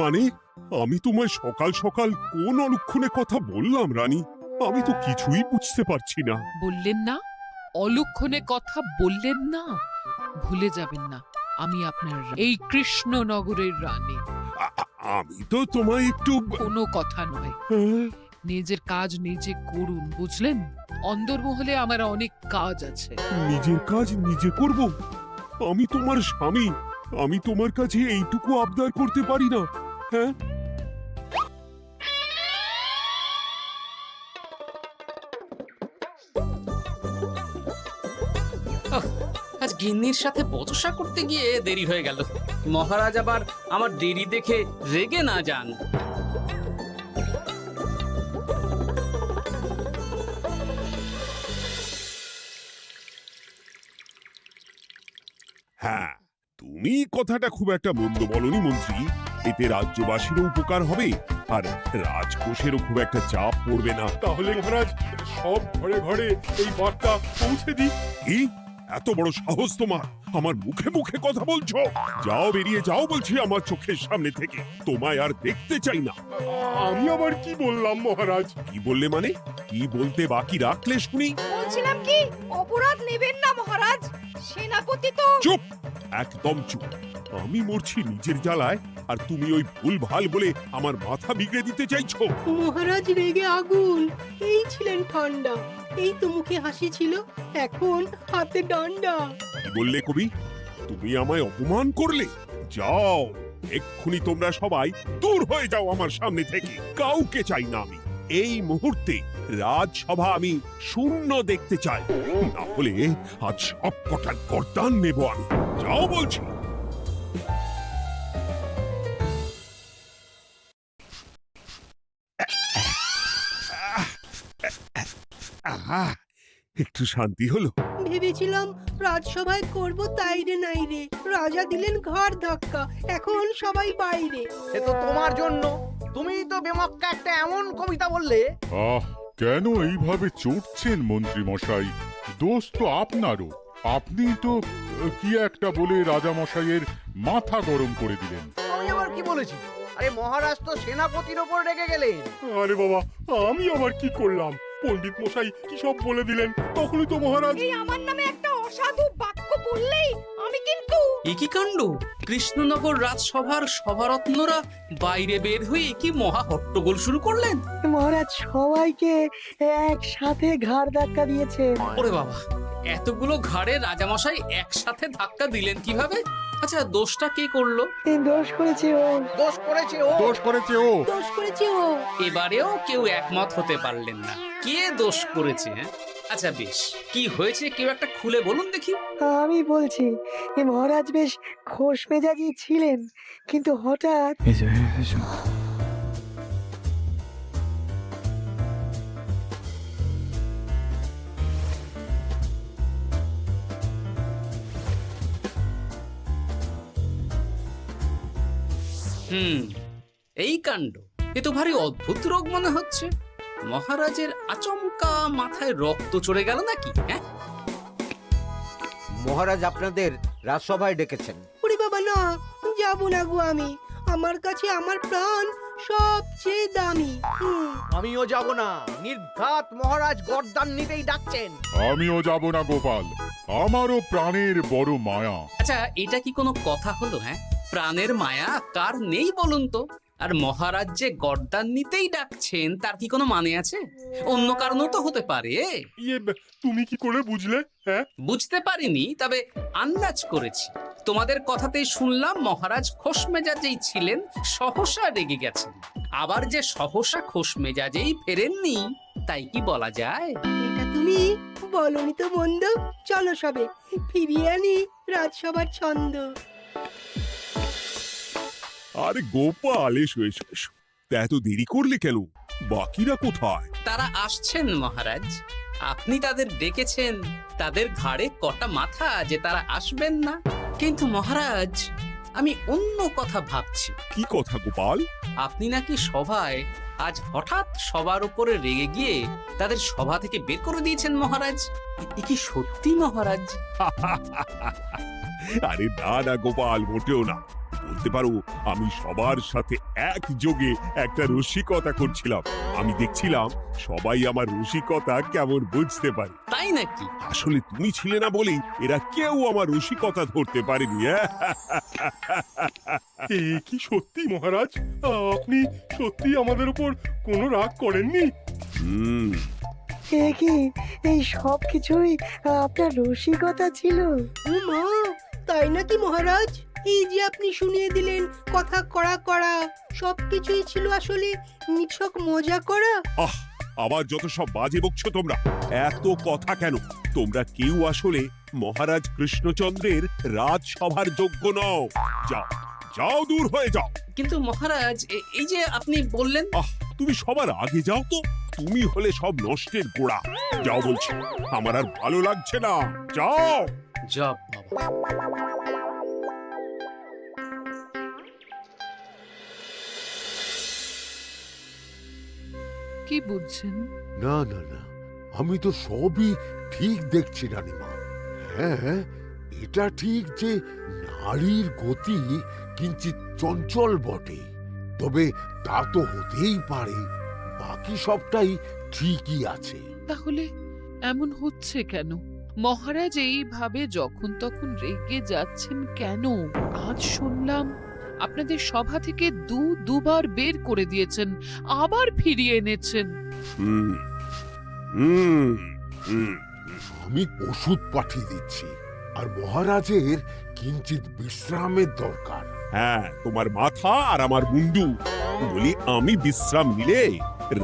মানে আমি তোমায় সকাল সকাল কোন অলক্ষণে কথা বললাম রানী? আমি তো কিছুই বুঝতে পারছি না। বললেন না, অলক্ষণে কথা বললেন না। ভুলে যাবেন না, আমি আপনার এই কৃষ্ণনগরের রানী। আমি তো তোমায় একটু কোনো কথা নয়, নিজের কাজ নিজে করুন, বুঝলেন? অন্দরমহলে আমার অনেক কাজ আছে। নিজের কাজ নিজে করব? আমি তোমার স্বামী, আমি তোমার কাছে এইটুকু আবদার করতে পারি না? হ্যাঁ, আজ গিন্নির সাথে বচসা করতে গিয়ে দেরি হয়ে গেল। মহারাজ আবার আমার দেরি দেখে রেগে না যান। হ্যাঁ, তুমি কথাটা খুব একটা মন্দ বলনি মন্ত্রী। এতে রাজ্যবাসীরও উপকার হবে, আর রাজকোষেরও খুব একটা চাপ পড়বে না। তাহলে মহারাজ সব ঘরে ঘরে এই বার্তা পৌঁছে দিই। কি এত বড় সাহস তোমার? আমার মুখে মুখে কথা বলছো? যাও, বেরিয়ে যাও বলছি আমার চোখের সামনে থেকে। তোমায় আর দেখতে চাই না। আমি আবার কি বললাম মহারাজ? কি বললে মানে? কি বলতে বাকি রাখলে শুনি? বলছিলাম কি, অপরাধ নেবেন না মহারাজ, সেনাপতি তো। চুপ, একদম চুপ। আমি মরছি নিজের জ্বালায়, আর তুমি ওই ভুল ভাল বলে আমার মাথা বিগড়ে দিতে চাইছো? মহারাজ রেগে আগুন, এই ছিলেন ঠান্ডা, এই তো মুখে হাসি ছিল, এখন হাতে ডান্ডা। কি বললে কবি? তুমি আমায় অপমান করলে? যাও, এক্ষুনি তোমরা সবাই দূর হয়ে যাও আমার সামনে থেকে। কাউকে চাই না আমি। এই মুহূর্তে রাজসভা আমি শূন্য দেখতে চাই, না হলে আজ সব কটা গর্দান নেব আমি। যাও বলছি। আহা, একটু শান্তি হলো। ভেবেছিলাম রাজসভায় করব তাই রে নাই রে, রাজা দিলেন ঘাড় ধাক্কা, এখন সবাই বাইরে। এ তো তোমার জন্য। তুমি তো বেমক্কা একটা এমন কবিতা বললে। আহ, কেন এইভাবে চটছেন মন্ত্রী মশাই? দোষ তো আপনারও। আপনি তো কি একটা বলে রাজা মশাইয়ের মাথা গরম করে দিলেন। আমি আবার কি বলেছি? আরে মহারাজ তো সেনাপতির ওপর রেগে গেলেন। আরে বাবা, আমি আবার কি করলাম? পণ্ডিত মশাই কি সব বলে দিলেন, তখনই তো মহারাজ। এই আমার নামে একটা অসাধু বাক্য বললেই আমি কিন্তু। এ কি কাণ্ড! কৃষ্ণনগর রাজসভার সভারত্নরা বাইরে বের হয়ে কি মহা হট্টগোল শুরু করলেন। মহারাজ সবাইকে একসাথে ঘাড় ধাক্কা দিয়েছে। ওরে বাবা, এতগুলো ঘাড়ে রাজামশাই একসাথে ধাক্কা দিলেন কিভাবে? আচ্ছা, দোষটা কে করলো? দোষ করেছে ও, দোষ করেছে ও। দোষ করেছে ও। দোষ করেছে ও। এবারেও কেউ একমত হতে পারলেন না কে দোষ করেছে। আচ্ছা বেশ, কি হয়েছে কেউ একটা খুলে বলুন দেখি। আমি বলছি, মহারাজ বেশ খোশ মেজাজি ছিলেন, কিন্তু হঠাৎ এই কাণ্ড! এ তো ভারী অদ্ভুত রোগ মনে হচ্ছে। মহারাজের আচমকা মাথায় রক্ত চড়ে গেল নাকি? হ্যাঁ, মহারাজ আপনাদের রাজসভায় ডেকেছেন। ওরে বাবা না, যাব না গো আমি, আমার কাছে আমার প্রাণ সবচেয়ে দামি। আমিও যাব না। নির্ঘাত মহারাজ গর্দান নিতেই ডাকছেন। আমিও যাব না গোপাল, আমারও প্রাণের বড় মায়া। আচ্ছা এটা কি কোনো কথা হলো? হ্যাঁ, প্রাণের মায়া কার নেই বলুন তো? আর মহারাজ যে গর্দান নিতেই ডাকছেন তার কি কোনো মানে আছে? অন্য কারণও তো হতে পারে। তুমি কি করে বুঝলে? হ্যাঁ, বুঝতে পারিনি, তবে আন্দাজ করেছি। তোমাদের কথাতেই শুনলাম মহারাজ খোশ মেজাজেই ছিলেন, সহসা রেগে গেছেন। আবার যে সহসা খোশ মেজাজেই ফেরেননি, তাই কি বলা যায়? এটা তুমি বলনি তো মন্দ। চলো সবে ফিরিয়ে আনি রাজসভার ছন্দ। আরে গোপাল, এসো এসো এসো। তা এত দেরি করলে কেন? বাকিরা কোথায়? তারা আসছেন মহারাজ। আপনি তাদের ডেকেছেন, তাদের ঘাড়ে কটা মাথা যে তারা আসবেন না। কিন্তু মহারাজ, আমি অন্য কথা ভাবছি। কি কথা গোপাল? আপনি নাকি সভায় আজ হঠাৎ সবার উপরে রেগে গিয়ে তাদের সভা থেকে বের করে দিয়েছেন মহারাজ। এ কি সত্যি মহারাজ? আরে না না গোপাল, মোটেও না। বলতে পারো আমি সবার সাথে একযোগে একটা রসিকতা করছিলাম। আমি দেখছিলাম সবাই আমার রসিকতা কেমন বুঝতে পারে। তাই নাকি? আসলে তুমি ছিলে না বলেই এরা কেউ আমার রসিকতা ধরতে পারেনি। এ কি সত্যি মহারাজ? আপনি সত্যি আমাদের উপর কোনো রাগ করেননি? হুম, এ কি এই সব কিছুই আপনার রসিকতা ছিল? ও মা, তাই নাকি মহারাজ? এই যে আপনি শুনিয়ে দিলেন কথা কড়া কড়া, সবকিছুই ছিল আসলে নিছক মজা করা। আহ, আবার যত সব বাজে বকছো তোমরা। এত কথা কেন? তোমরা কেউ আসলে মহারাজ কৃষ্ণচন্দ্রের রাজসভার যোগ্য নও। যাও যাও, দূর হয়ে যাও। কিন্তু মহারাজ, এই যে আপনি বললেন। আহ, তুমি সবার আগে যাও তো। তুমি হলে সব নষ্টের গোড়া। যাও বলছি, আমার আর ভালো লাগছে না। যাও। জব বাবা। কি বুঝছেন? না না না, আমি তো সবই ঠিক দেখছি রানীমা। হ্যাঁ, এটা ঠিক যে নারীর গতি কিঞ্চিত চঞ্চল বটে, তবে তা তো হতেই পারে। বাকি সবটাই ঠিকই আছে। তাহলে এমন হচ্ছে কেন? মহারাজ এইভাবে যখন তখন রেগে যাচ্ছেন কেন? আজ শুনলাম আপনাদের সভা থেকে দুবার বের করে দিয়েছেন, আবার ফিরিয়ে এনেছেন। হুম হুম হুম। আমি ওষুধ পাঠিয়ে দিচ্ছি, আর মহারাজের কিঞ্চিত বিশ্রামের দরকার। হ্যাঁ, তোমার মাথা আর আমার মুন্ডু। বলি, আমি বিশ্রাম নিলে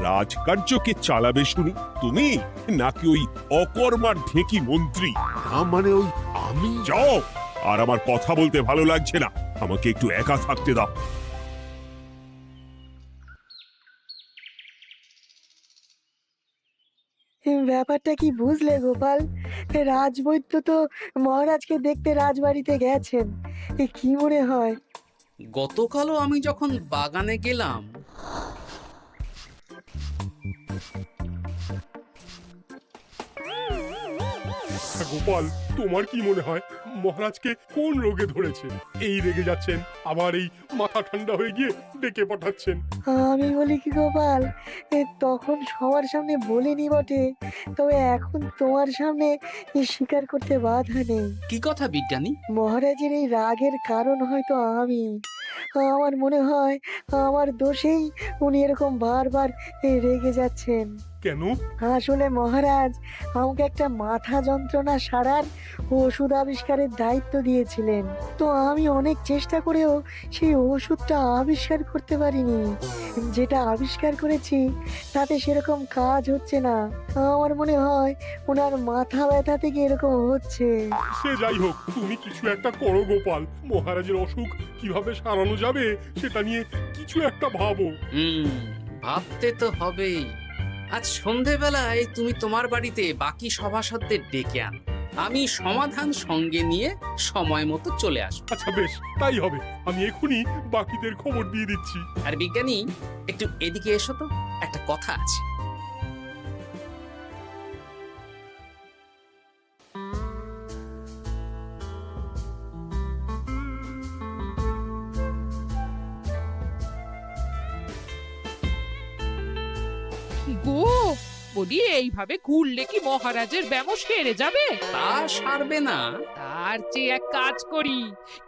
রাজকার্যকে চালাবে শুনি তুমি, নাকি ওই অকর্মার ঢেকি মন্ত্রী? না মানে ওই আমি। যাও, আর আমার কথা বলতে ভালো লাগছে না। আমাকে একটু একা থাকতে দাও। ব্যাপারটা কি বুঝলে গোপাল? রাজবৈদ্য তো মহারাজকে দেখতে রাজবাড়িতে গেছেন। কি মনে হয়? গতকালও আমি যখন বাগানে গেলাম, গোপাল, তোমার কি মনে হয় মহারাজকে কোন রোগে ধরেছে? এই রেগে যাচ্ছেন, আবার এই মাথা ঠান্ডা হয়ে গিয়ে ডেকে পাঠাচ্ছেন। আমি বলি কি গোপাল, তখন সবার সামনে বলিনি বটে, তবে এখন তোমার সামনে স্বীকার করতে বাধা নেই। কি কথা বিজ্ঞানী? মহারাজের এই রাগের কারণ হয়তো আমি। আমার মনে হয় আমার দোষেই উনি এরকম বারবার রেগে যাচ্ছেন। কেন? আসলে মহারাজ আমাকে একটা মাথা যন্ত্রণা সারার ওষুধ আবিষ্কারের দায়িত্ব দিয়েছিলেন, তো আমি অনেক চেষ্টা করেও সেই ওষুধটা আবিষ্কার করতে পারিনি। যেটা আবিষ্কার করেছি তাতে সেরকম কাজ হচ্ছে না। আমার মনে হয় ওনার মাথা ব্যথা থেকে এরকম হচ্ছে। সে যাই হোক, তুমি কিছু একটা করো গোপাল। মহারাজের অসুখ কিভাবে সারানো যাবে সেটা নিয়ে কিছু একটা ভাবো। ভাবতে তো হবেই। আজ সন্ধেবেলায় তুমি তোমার বাড়িতে বাকি সভাসদদের ডেকে আনো, আমি সমাধান সঙ্গে নিয়ে সময় মতো চলে আসবো। আচ্ছা বেশ, তাই হবে। আমি এখনই বাকিদের খবর দিয়ে দিচ্ছি। আর বিজ্ঞানী, একটু এদিকে এসো তো, একটা কথা আছে। গো, বলি এইভাবে ঘুরলে কি মহারাজের ব্যামো সেরে যাবে? তা সারবে না। তার চেয়ে এক কাজ করি,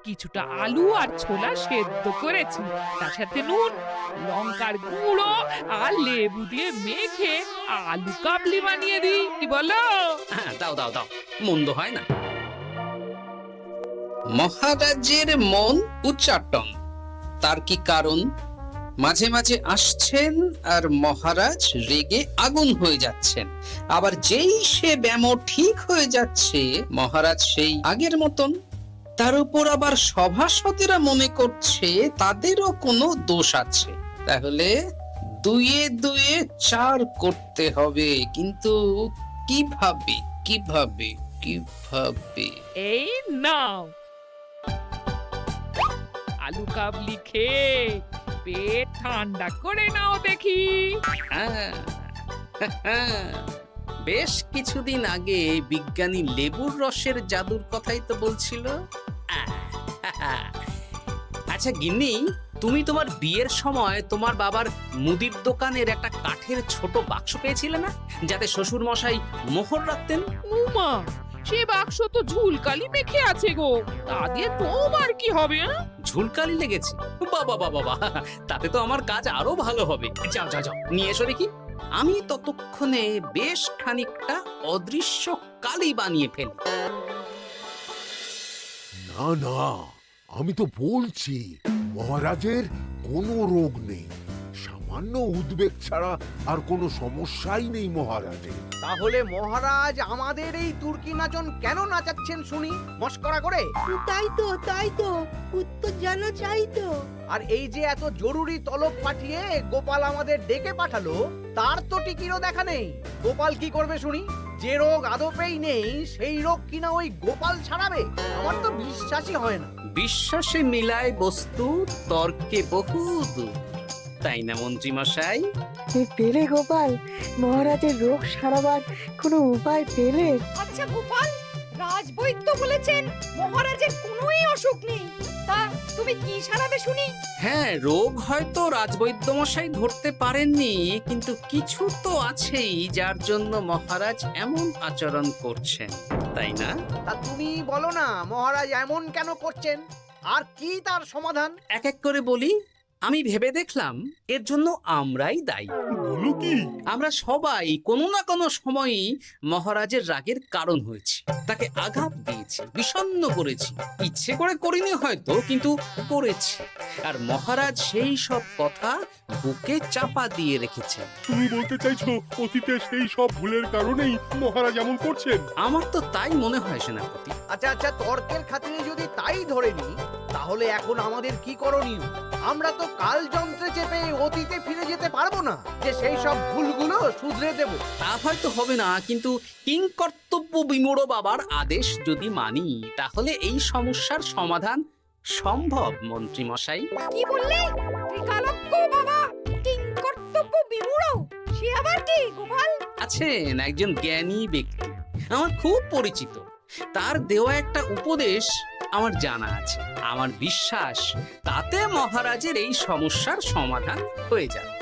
কিছুটা আলু আর ছোলা সেদ্ধ করেছি, তার সাথে নুন, লঙ্কার গুঁড়ো আর লেবু দিয়ে মেখে আলু কাবলি বানিয়ে দিই, কি বলো? হ্যাঁ, দাও দাও দাও, মন্দ হয় না। মহারাজের মন উচ্চাটন। তার কি কারণ? মাঝে মাঝে আসছেন আর মহারাজ রেগে আগুন হয়ে যাচ্ছেন, আবার যেই সে ব্যামো ঠিক হয়ে যাচ্ছে মহারাজ সেই আগের মতন। তার উপর আবার সভাসদেরা মনে করছে তাদেরও কোনো দোষ আছে। তাহলে দুয়ে দুয়ে চার করতে হবে, কিন্তু কিভাবে কিভাবে কিভাবে? এই নাও আলু কাবলি খেয়ে পেট ঠান্ডা করে নাও দেখি। বেশ কিছুদিন আগে বিজ্ঞানী লেবুর রসের জাদুর কথাই তো বলছিল। আচ্ছা গিন্নি, তুমি তোমার বিয়ের সময় তোমার বাবার মুদির দোকানের একটা কাঠের ছোট বাক্স পেয়েছিলে না, যাতে শ্বশুর মশাই মোহর রাখতেন? উমা, সে বাক্স তো ঝুলকালি মেখে আছে গো, তা দিয়ে তোমার কি হবে? ঝুলকালি লেগেছে? বাবা বাবা বাবা, তাতে তো আমার কাজ আরো ভালো হবে। যাও যাও যাও, নিয়ে এসো দেখি। আমি ততক্ষণে বেশ খানিকটা অদৃশ্য কালি বানিয়ে ফেলি। না না, আমি তো বলছি মহারাজের কোনো রোগ নেই, সামান্য উদ্বেগ ছাড়া আর কোনো সমস্যাই নেই মহারাজের। তাহলে মহারাজ আমাদের এই তুর্কি নাচন কেন নাচাচ্ছেন শুনি, মস্করা করে? তাই তো উত্তর জানা চাই তো। আর এই যে এত জরুরি তলব পাঠিয়ে গোপাল আমাদের ডেকে পাঠালো, তার তো টিকিরও দেখা নেই। গোপাল কি করবে শুনি? যে রোগ আদপেই নেই সেই রোগ কিনা ওই গোপাল ছাড়াবে? আমার তো বিশ্বাসই হয় না। বিশ্বাসে মিলায় বস্তু, তর্কে বহু দূর, তাই না মন্ত্রী মশাই? পেলে গোপাল, মহারাজের রোগ সারাবার কোনো উপায় পেলে? আচ্ছা গোপাল, রাজবৈদ্য বলেছেন মহারাজের কোনোই অসুখ নেই, তা তুমি কি সারাবে শুনি? হ্যাঁ, রোগ হয়তো রাজবৈদ্য মশাই ধরতে পারেননি, কিন্তু কিছু তো আছেই যার জন্য মহারাজ এমন আচরণ করছেন, তাই না? তা তুমি বলো না মহারাজ এমন কেন করছেন, আর কি তার সমাধান? এক এক করে বলি। আমি ভেবে দেখলাম এর জন্য আমরাই দায়ী। বলো কি? আমরা সবাই কোনো না কোনো সময়ই মহারাজের রাগের কারণ হয়েছি, তাকে আঘাত দিয়েছি, বিষণ্ণ করেছি। ইচ্ছে করে করিনি হয়তো, কিন্তু করেছি। আর মহারাজ সেই সব কথা বুকে চাপা দিয়ে রেখেছেন। তুমি বলতে চাইছো অতীতে সেই সব ভুলের কারণেই মহারাজ এমন করছেন? আমার তো তাই মনে হয় সেনাপতি। আচ্ছা তর্কের খাতিরে যদি তাই ধরে নি, তাহলে এখন আমাদের কি করণীয়? আমরা তো কাল যন্ত্রে চেপে অতীতে ফিরে যেতে পারবো না যে সেই সব ভুলগুলো শুধরে দেব। তা হয়তো হবে না, কিন্তু কিংকর্তব্য বিমূঢ় বাবার আদেশ যদি মানি, তাহলে এই সমস্যার সমাধান সম্ভব মন্ত্রী মশাই। কি বললে? ত্রিকালজ্ঞ বাবা কিংকর্তব্য বিমূঢ়, সে আবার কি গোপাল? আছেন একজন জ্ঞানী ব্যক্তি, আমার খুব পরিচিত। তার দেওয়া একটা উপদেশ আমার জানা আছে। আমার বিশ্বাস তাতে মহারাজের এই সমস্যার সমাধান হয়ে যাবে।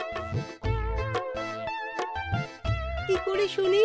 কি করে শুনি?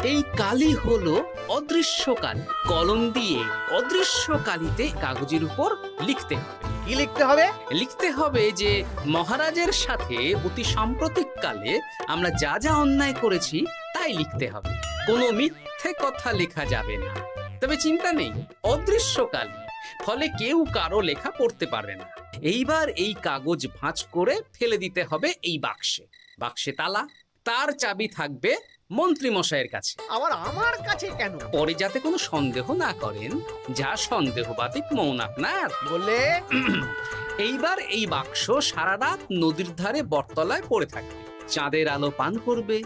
এই কালি হলো অদৃশ্য কালি। কলম দিয়ে অদৃশ্য কালিতে কাগজের উপর লিখতে হবে। কি লিখতে হবে? লিখতে হবে যে মহারাজের সাথে অতি সাম্প্রতিক কালে আমরা যা যা অন্যায় করেছি তাই লিখতে হবে। কোনো মিথ্যে কথা লেখা যাবে না। তবে চিন্তা নেই, অদৃশ্য কালি, ফলে কেউ কারো লেখা পড়তে পারবে না। এইবার এই কাগজ ভাঁজ করে ফেলে দিতে হবে এই বাক্সে। বাক্সে তালা, তার চাবি থাকবে মন্ত্রী মশাইয়ের কাছে। আবার আমার কাছে কেন? পরে যাতে কোনো সন্দেহ না করেন, যা সন্দেহবাতিক মৌন আপনার। বললে এইবার এই বাক্স সারা রাত নদীর ধারে বটতলায় পড়ে থাকবে, চাঁদের আলো পান করবে।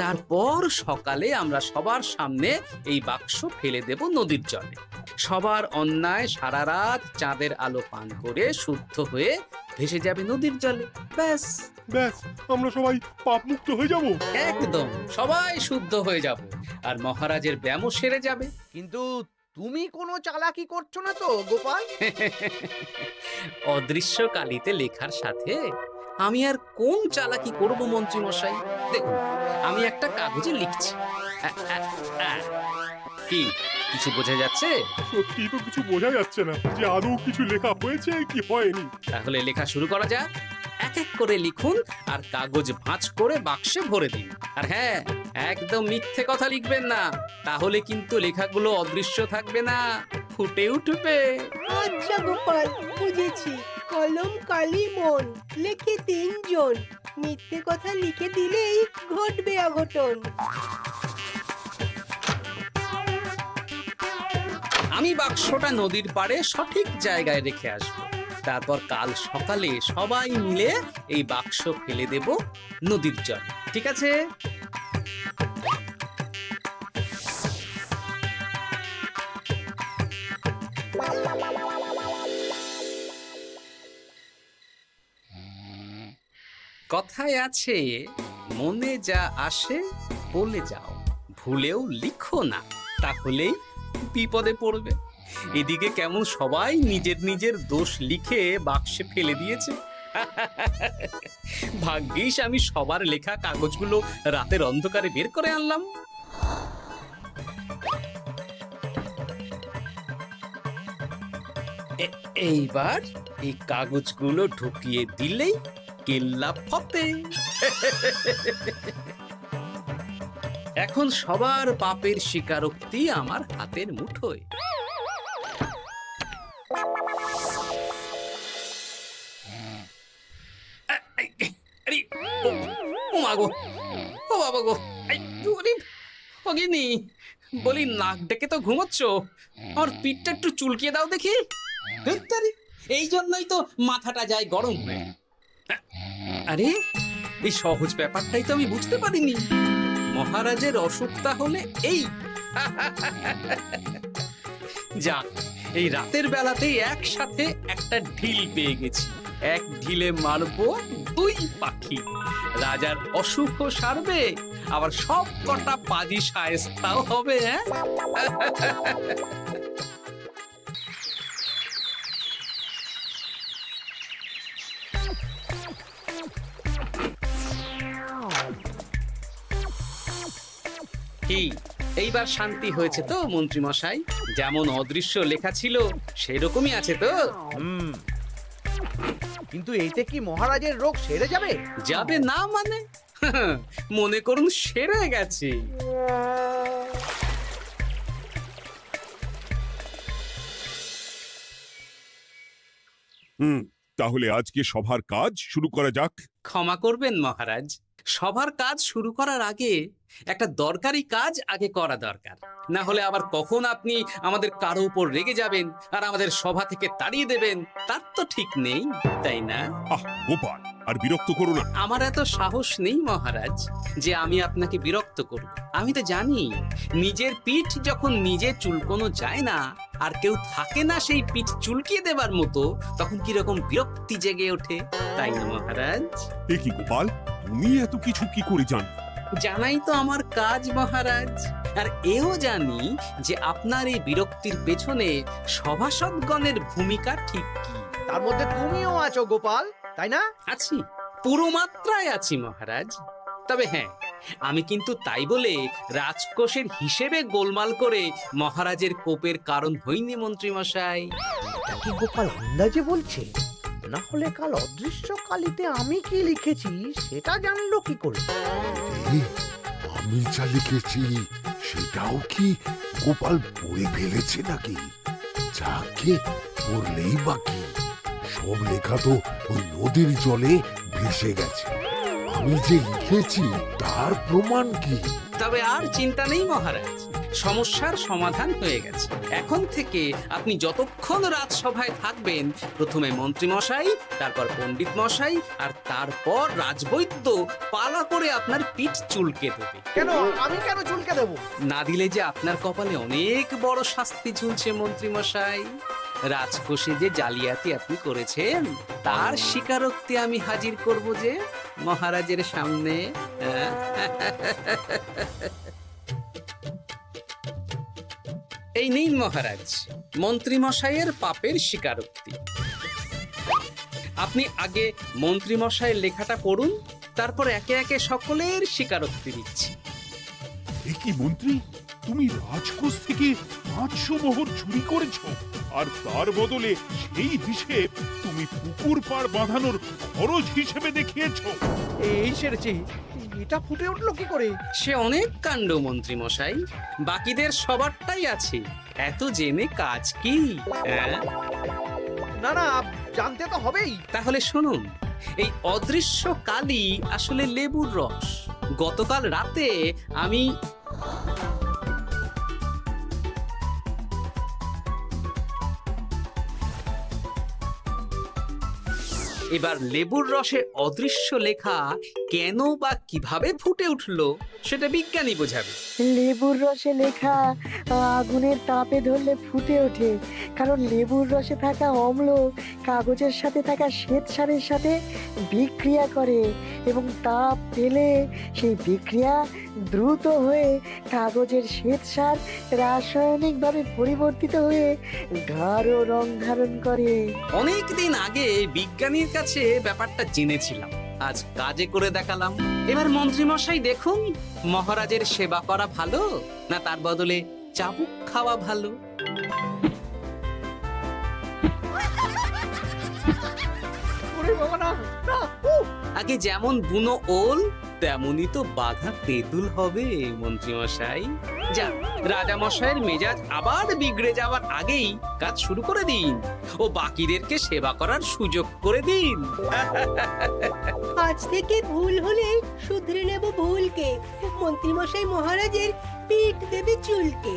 তারপর সকালে আমরা সবার সামনে এই বাক্স ফেলে দেব নদীর জলে। সবার অন্যায় সারা রাত চাঁদের আলো পান করে শুদ্ধ হয়ে ভেসে যাবে নদীর জলে। ব্যাস ব্যাস, আমরা সবাই পাপ মুক্ত হয়ে যাব। একদম সবাই শুদ্ধ হয়ে যাব, আর মহারাজের ব্যায়ামও সেরে যাবে। কিন্তু তুমি কোনো চালাকি করছো না তো গোপাল? অদৃশ্য কালিতে লেখার সাথে আমি আর কোন চালাকি করব মন্ত্রী মশাই? দেখুন, আমি একটা কাগজে লিখছি। কি কিছু বোঝা যাচ্ছে? সত্যি তো কিছু বোঝা যাচ্ছে না যে আদৌ কিছু লেখা হয়েছে কি হয়নি। তাহলে লেখা শুরু করা যাক। এক এক করে লিখুন আর কাগজ ভাঁজ করে বাক্সে ভরে দিন। আর হ্যাঁ, একদম মিথ্যে কথা লিখবেন না, তাহলে কিন্তু লেখাগুলো অদৃশ্য থাকবে না, ফুটে উঠবে। আচ্ছা গোপাল, বুঝেছি। কলম কালি মন, লেখে 3 জন। মিথ্যে কথা লিখে দিলেই ঘটবে অঘটন। আমি বাক্সটা নদীর পাড়ে সঠিক জায়গায় রেখে আসব। তারপর কাল সকালে সবাই মিলে এই বাক্স ফেলে দেব নদীর জলে। ঠিক আছে? কথায় আছে, মনে যা আসে বলে যাও, ভুলেও লিখো না, তাহলেই বিপদে পড়বে। এদিকে কেমন সবাই নিজের নিজের দোষ লিখে বাক্সে ফেলে দিয়েছে। ভাগ্যিস আমি সবার লেখা কাগজগুলো রাতের অন্ধকারে বের করে আনলাম। এইবার এই কাগজগুলো ঢুকিয়ে দিলেই কেল্লা ফতে। এখন সবার পাপের স্বীকারোক্তি আমার হাতের মুঠোয়। আরে, ও মা গো, ও বাবা গো, ওগিনি বলি, নাক ডেকে তো ঘুমোচ্ছ, আমার পিঠটা একটু চুলকিয়ে দাও দেখি। এই জন্যই তো মাথাটা যায় গরম হয়ে। আরে, এই সহজ ব্যাপারটাই তো আমি বুঝতে পারিনি। মহারাজের অসুখ তাহলে এই। যাক, এই রাতের বেলাতেই একসাথে একটা ঢিল পেয়ে গেছি। এক ঢিলে মারবো 2 পাখি। রাজার অসুখও সারবে, আবার সব কটা পাজি শায়েস্তাও হবে। কি এইবার শান্তি হয়েছে তো মন্ত্রী মশাই? যেমন অদৃশ্য লেখা ছিল সেরকমই আছে তো? কিন্তু এতে কি মহারাজের রোগ সেরে যাবে? যাবে না মানে? মনে করুন সেরে গেছে। তাহলে আজকে সভার কাজ শুরু করা যাক। ক্ষমা করবেন মহারাজ, সবার কাজ শুরু করার আগে একটা দরকারি কাজ আগে করা দরকার। না হলে আবার কখন আপনি আমাদের কারো উপর রেগে যাবেন আর আমাদের সভা থেকে তাড়িয়ে দেবেন তার তো ঠিক নেই, তাই না? গোপাল, আর বিরক্ত করো না। আমার এত সাহস নেই মহারাজ যে আমি আপনাকে বিরক্ত করব। আমি তো জানি নিজের পিঠ যখন নিজে চুলকোনো যায় না, আর কেউ থাকে না সেই পিঠ চুলকিয়ে দেবার মতো, তখন কিরকম বিরক্তি জেগে ওঠে, তাই না মহারাজ? এ কি গোপাল, তুমি এত কিছু কি করে জানো? জানাই তো আমার কাজ মহারাজ। আর এও জানি যে আপনার এই বিরক্তির পেছনে সভাসদগণের ভূমিকা ঠিক কি। তার মধ্যে তুমিও আছো গোপাল, তাই না? আছি, পুরো মাত্রায় আছি মহারাজ। তবে হ্যাঁ, আমি কিন্তু তাই বলে রাজকোষের হিসেবে গোলমাল করে মহারাজের কোপের কারণ হইনি মন্ত্রী মশাই। এটা কি গোপাল আন্দাজে বলছে? না হলে কাল অদৃশ্য কালিতে আমি কি লিখেছি সেটা জানলো কি করে? আমি যা লিখেছি সেটাও কি গোপাল পড়ে ফেলেছে নাকি? যাকে পড়লেই বাকি, সব লেখা তো ওই নদীর জলে ভেসে গেছে। আমি যে লিখেছি তার প্রমাণ কি? তবে আর চিন্তা নেই মহারাজ, সমস্যার সমাধান হয়ে গেছে। এখন থেকে আপনি যতক্ষণ রাজসভায় থাকবেন, প্রথমে মন্ত্রী মশাই, তারপর পণ্ডিত মশাই, আর তারপর রাজবৈদ্য পালা করে আপনার পিঠ চুলকে দেবে। কেন আমি কেন চুলকে দেবো? না দিলে যে আপনার কপালে অনেক বড় শাস্তি ঝুলছে মন্ত্রী মশাই। রাজকোষে যে জালিয়াতি আপনি করেছেন তার স্বীকারোক্তি আমি হাজির করব যে মহারাজের সামনে। এই নিন মহারাজ, মন্ত্রী মশাইয়ের পাপের স্বীকারোক্তি। আপনি আগে মন্ত্রী মশাইয়ের লেখাটা পড়ুন, তারপর একে একে সকলের স্বীকারোক্তি দিচ্ছি। এ কি মন্ত্রী, তুমি রাজকোষ থেকে 500 মোহর চুরি করেছো, আর তার বদলে সেই হিসেব তুমি পুকুর পাড় বাঁধানোর খরচ হিসেবে দেখিয়েছো। এই সেরেছে, এটা ফুটে উঠলো কি করে? সে অনেক কাণ্ড মন্ত্রী মশাই, বাকিদের সবারটাই আছে, এত জেনে কাজ কি? না না, জানতে তো হবেই। তাহলে শুনুন, এই অদৃশ্য কালি আসলে লেবুর রস। গতকাল রাতে আমি এবার লেবুর রসে অদৃশ্য লেখা কেন বা কিভাবে ফুটে উঠলো সেটা বিজ্ঞানী বোঝাবে। লেবুর রসে লেখা আগুনের তাপে ধরলে ফুটে ওঠে, কারণ লেবুর রসে থাকা অম্ল কাগজের সাথে থাকা শ্বেতসারের সাথে বিক্রিয়া করে এবং তাপ পেলে সেই বিক্রিয়া দ্রুত হয়ে কাগজের শ্বেতসার রাসায়নিকভাবে পরিবর্তিত হয়ে গাঢ় রং ধারণ করে। অনেক দিন আগে বিজ্ঞানীর কাছে ব্যাপারটা জেনেছিলাম, আজ কাজে করে দেখালাম। এবার মন্ত্রী মশাই দেখুন, মহারাজের সেবা করা ভালো না তার বদলে চাবুক খাওয়া ভালো? ওরে বাবা, না না, উফ! আগে যেমন বুনো ওল তেমনই তো বাঘা তেঁতুল হবে মন্ত্রী মশাই। যা, রাজা মশাইয়ের মেজাজ আবার বিগড়ে যাওয়ার আগেই কাজ শুরু করে দিন ও বাকিদেরকে সেবা করার সুযোগ করে দিন। আজ থেকে ভুল হলে শুধরে নেব ভুলকে। মন্ত্রীমশাই মহারাজের পিঠ দেবে চুলকে।